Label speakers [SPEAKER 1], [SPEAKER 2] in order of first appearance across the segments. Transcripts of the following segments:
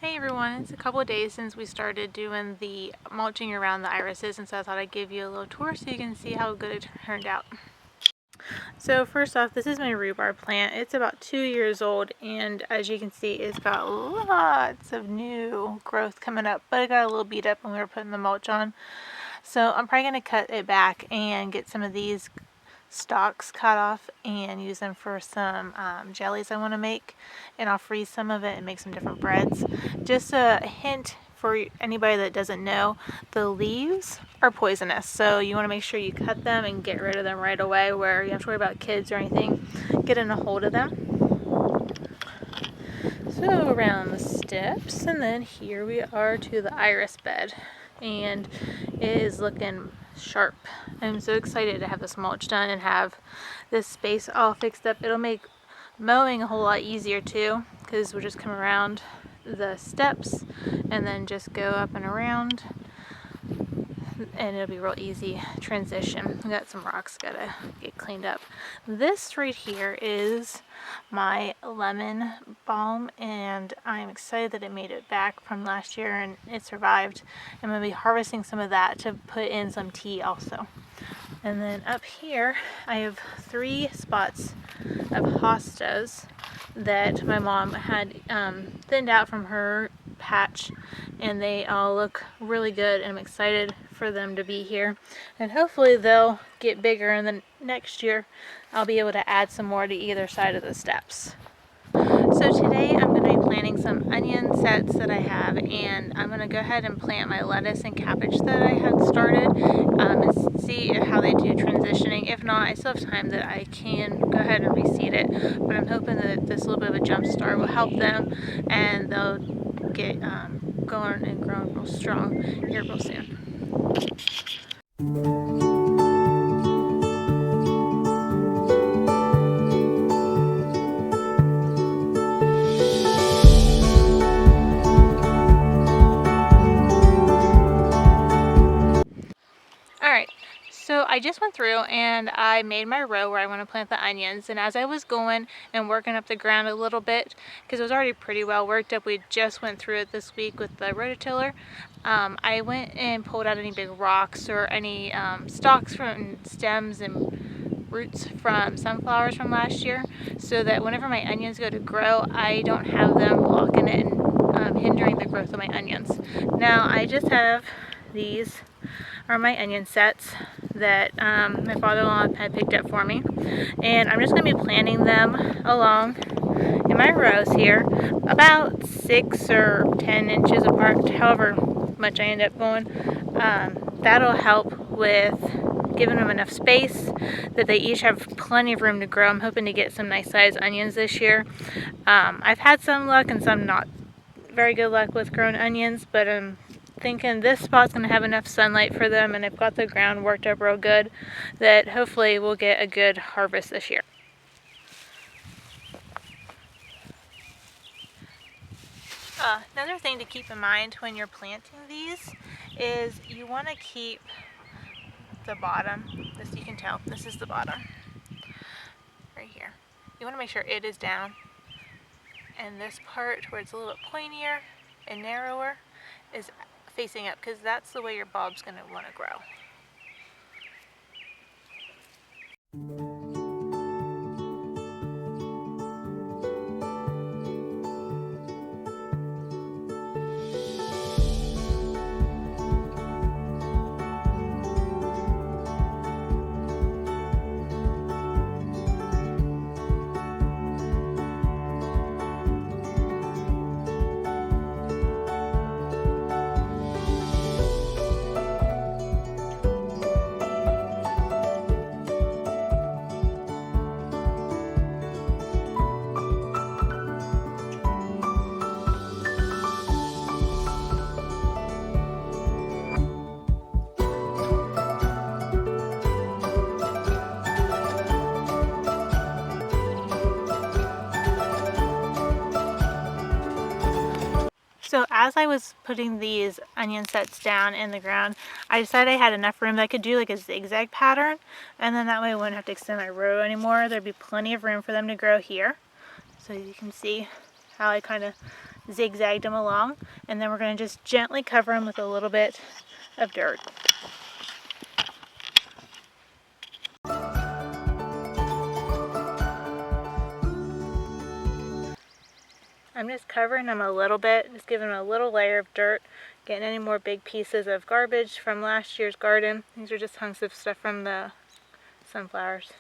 [SPEAKER 1] Hey everyone, it's a couple of days since we started doing the mulching around the irises, and so I thought I'd give you a little tour so you can see how good it turned out. So first off, this is my rhubarb plant. It's about 2 years old, and as you can see, it's got lots of new growth coming up, but it got a little beat up when we were putting the mulch on. So I'm probably going to cut it back and get some of these stalks cut off and use them for some jellies I want to make, and I'll freeze some of it and make some different breads. Just a hint for anybody that doesn't know, the leaves are poisonous, so you want to make sure you cut them and get rid of them right away, where you have to worry about kids or anything getting a hold of them. So around the steps, and then here we are to the iris bed, and it is looking sharp. I'm so excited to have this mulch done and have this space all fixed up. It'll make mowing a whole lot easier too, because we'll just come around the steps and then just go up and around, and it'll be a real easy transition. We got some rocks gotta get cleaned up. This right here is my lemon balm, and I'm excited that it made it back from last year and it survived. I'm gonna be harvesting some of that to put in some tea also. And then up here I have 3 spots of hostas that my mom had thinned out from her patch, and they all look really good, and I'm excited for them to be here, and hopefully they'll get bigger, and then next year I'll be able to add some more to either side of the steps. So today I'm going to be planting some onion sets that I have, and I'm going to go ahead and plant my lettuce and cabbage that I had started and see how they do transitioning. If not, I still have time that I can go ahead and reseed it, but I'm hoping that this little bit of a jump start will help them and they'll get going and growing real strong here real soon. Alright, so I just went through and I made my row where I want to plant the onions, and as I was going and working up the ground a little bit, because it was already pretty well worked up, we just went through it this week with the rototiller, I went and pulled out any big rocks or any stalks from stems and roots from sunflowers from last year, so that whenever my onions go to grow, I don't have them blocking it and hindering the growth of my onions. Now I just have these are my onion sets that my father-in-law had picked up for me, and I'm just going to be planting them along in my rows here, about 6 or 10 inches apart, however much I end up going. That'll help with giving them enough space that they each have plenty of room to grow. I'm hoping to get some nice sized onions this year. I've had some luck and some not very good luck with grown onions, but I'm thinking this spot's going to have enough sunlight for them, and I've got the ground worked up real good, that hopefully we'll get a good harvest this year. Another thing to keep in mind when you're planting these is you want to keep the bottom, this you can tell, this is the bottom, right here. You want to make sure it is down, and this part where it's a little bit pointier and narrower is facing up, because that's the way your bulb's going to want to grow. So as I was putting these onion sets down in the ground, I decided I had enough room that I could do like a zigzag pattern, and then that way I wouldn't have to extend my row anymore. There'd be plenty of room for them to grow here. So you can see how I kind of zigzagged them along, and then we're going to just gently cover them with a little bit of dirt. I'm just covering them a little bit, just giving them a little layer of dirt, getting any more big pieces of garbage from last year's garden. These are just hunks of stuff from the sunflowers.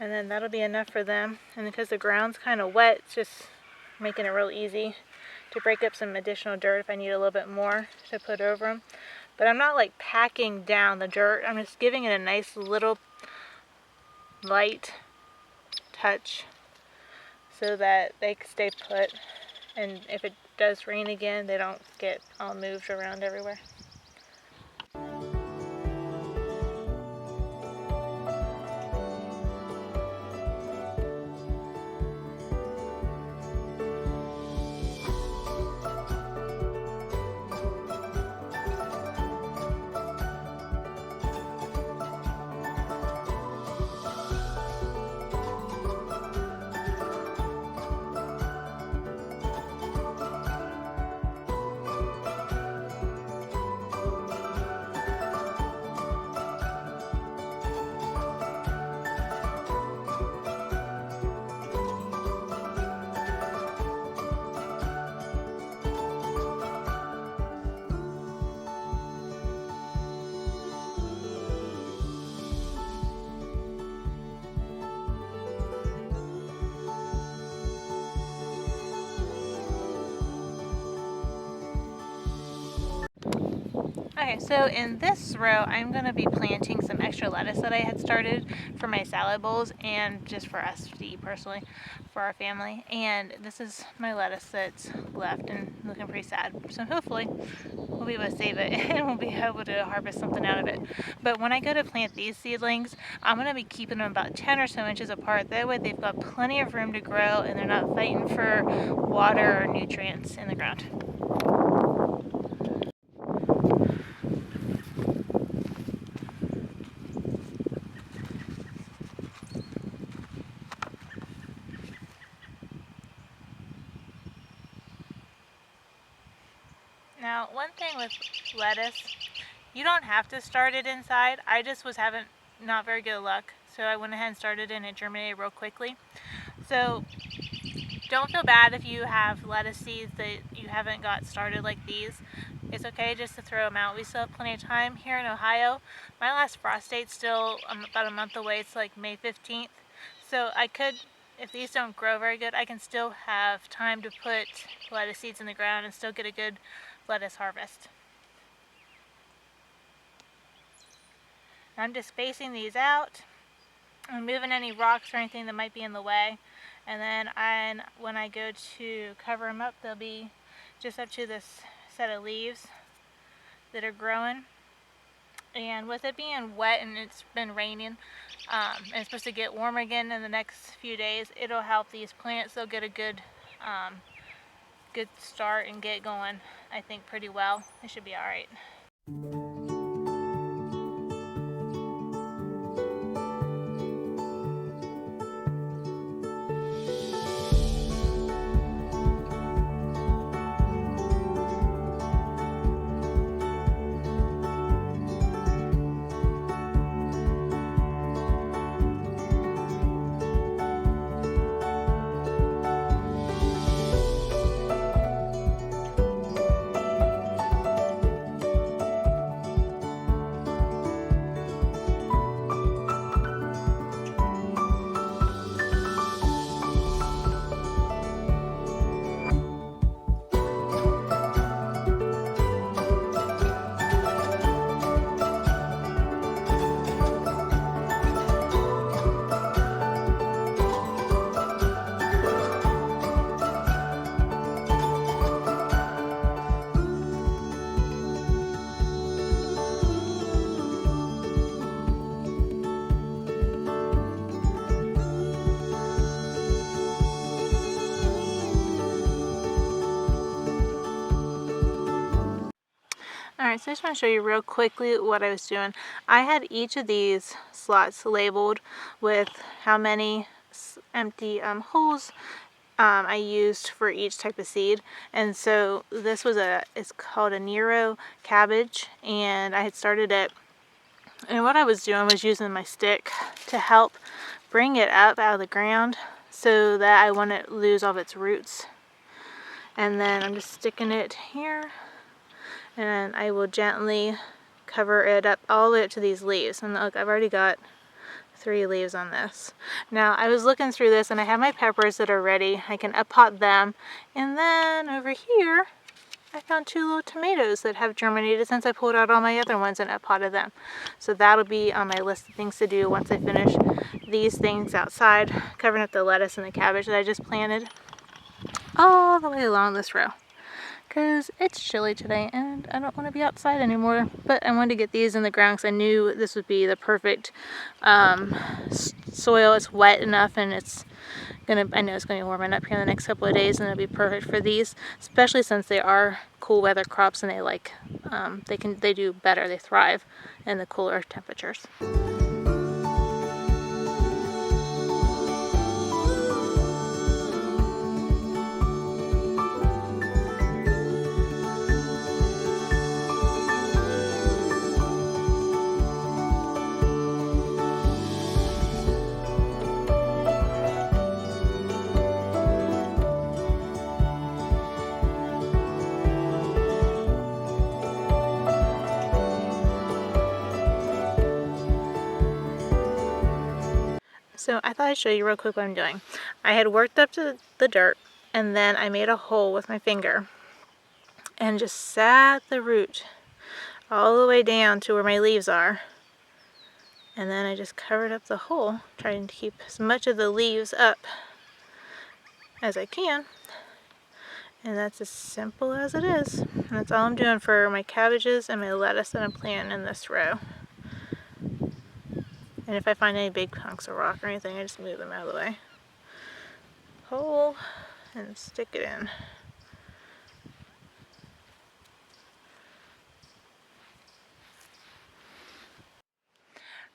[SPEAKER 1] And then that'll be enough for them. And because the ground's kind of wet, it's just making it real easy to break up some additional dirt if I need a little bit more to put over them. But I'm not like packing down the dirt. I'm just giving it a nice little light touch so that they stay put. And if it does rain again, they don't get all moved around everywhere. Okay, so in this row, I'm going to be planting some extra lettuce that I had started for my salad bowls and just for us to eat personally for our family. And this is my lettuce that's left and looking pretty sad. So hopefully we'll be able to save it and we'll be able to harvest something out of it. But when I go to plant these seedlings, I'm going to be keeping them about 10 or so inches apart. That way they've got plenty of room to grow and they're not fighting for water or nutrients in the ground. Now, one thing with lettuce, you don't have to start it inside. I just was having not very good luck, so I went ahead and started it and it germinated real quickly. So don't feel bad if you have lettuce seeds that you haven't got started like these. It's okay just to throw them out. We still have plenty of time here in Ohio. My last frost date's still about a month away. It's like May 15th. So I could, if these don't grow very good, I can still have time to put lettuce seeds in the ground and still get a good lettuce harvest. I'm just spacing these out. I'm moving any rocks or anything that might be in the way. And then when I go to cover them up, they'll be just up to this set of leaves that are growing. And with it being wet and it's been raining, and it's supposed to get warm again in the next few days, it'll help these plants. They'll get a good start and get going, I think, pretty well. It should be all right. Alright, so I just want to show you real quickly what I was doing. I had each of these slots labeled with how many empty holes I used for each type of seed. And so this was it's called a Nero cabbage, and I had started it. And what I was doing was using my stick to help bring it up out of the ground so that I wouldn't lose all of its roots. And then I'm just sticking it here, and I will gently cover it up all the way up to these leaves. And look, I've already got 3 leaves on this. Now I was looking through this and I have my peppers that are ready. I can up-pot them. And then over here I found 2 little tomatoes that have germinated since I pulled out all my other ones and up-potted them. So that'll be on my list of things to do once I finish these things outside, covering up the lettuce and the cabbage that I just planted all the way along this row. Because it's chilly today and I don't want to be outside anymore. But I wanted to get these in the ground because I knew this would be the perfect soil. It's wet enough, and I know it's gonna be warming up here in the next couple of days, and it'll be perfect for these, especially since they are cool weather crops and they do better, they thrive in the cooler temperatures. So I thought I'd show you real quick what I'm doing. I had worked up to the dirt, and then I made a hole with my finger and just sat the root all the way down to where my leaves are. And then I just covered up the hole, trying to keep as much of the leaves up as I can. And that's as simple as it is. And that's all I'm doing for my cabbages and my lettuce that I'm planting in this row. And if I find any big hunks of rock or anything, I just move them out of the way. Hole and stick it in.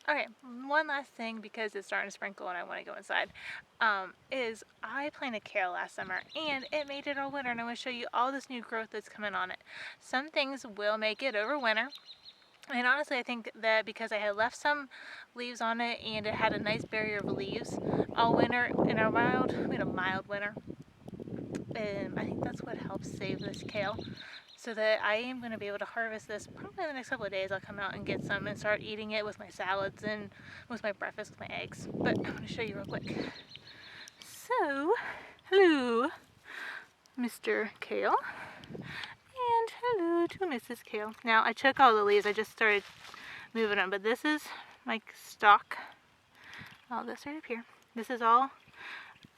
[SPEAKER 1] Okay, one last thing, because it's starting to sprinkle and I want to go inside, is I planted kale last summer and it made it all winter, and I'm going to show you all this new growth that's coming on it. Some things will make it over winter. And honestly, I think that because I had left some leaves on it and it had a nice barrier of leaves all winter, we had a mild winter. And I think that's what helps save this kale. So that I am going to be able to harvest this probably in the next couple of days. I'll come out and get some and start eating it with my salads and with my breakfast with my eggs. But I'm going to show you real quick. So, hello, Mr. Kale. And hello to Mrs. Kale. Now I took all the leaves, I just started moving them, but this is my stalk. All this right up here. This is all,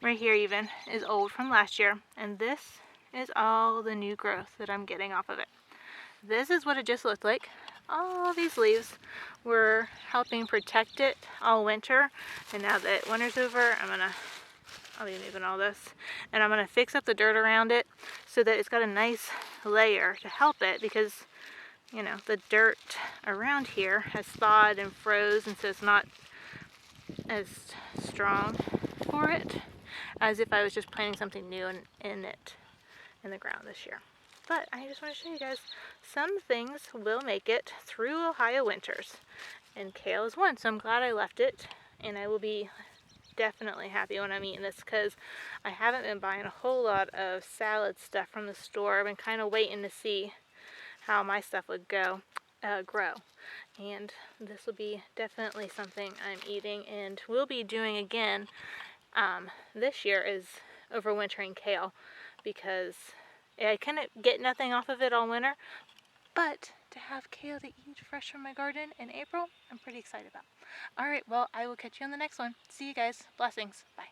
[SPEAKER 1] right here even, is old from last year. And this is all the new growth that I'm getting off of it. This is what it just looked like. All these leaves were helping protect it all winter. And now that winter's over, I'll be moving all this, and I'm going to fix up the dirt around it so that it's got a nice layer to help it, because you know the dirt around here has thawed and froze, and so it's not as strong for it as if I was just planting something new in the ground this year. But I just want to show you guys some things will make it through Ohio winters, and kale is one. So I'm glad I left it, and I will be definitely happy when I'm eating this, because I haven't been buying a whole lot of salad stuff from the store. I've been kind of waiting to see how my stuff would grow, and this will be definitely something I'm eating and will be doing again this year, is overwintering kale, because I couldn't get nothing off of it all winter, but to have kale to eat fresh from my garden in April, I'm pretty excited about. Alright, well, I will catch you on the next one. See you guys. Blessings. Bye.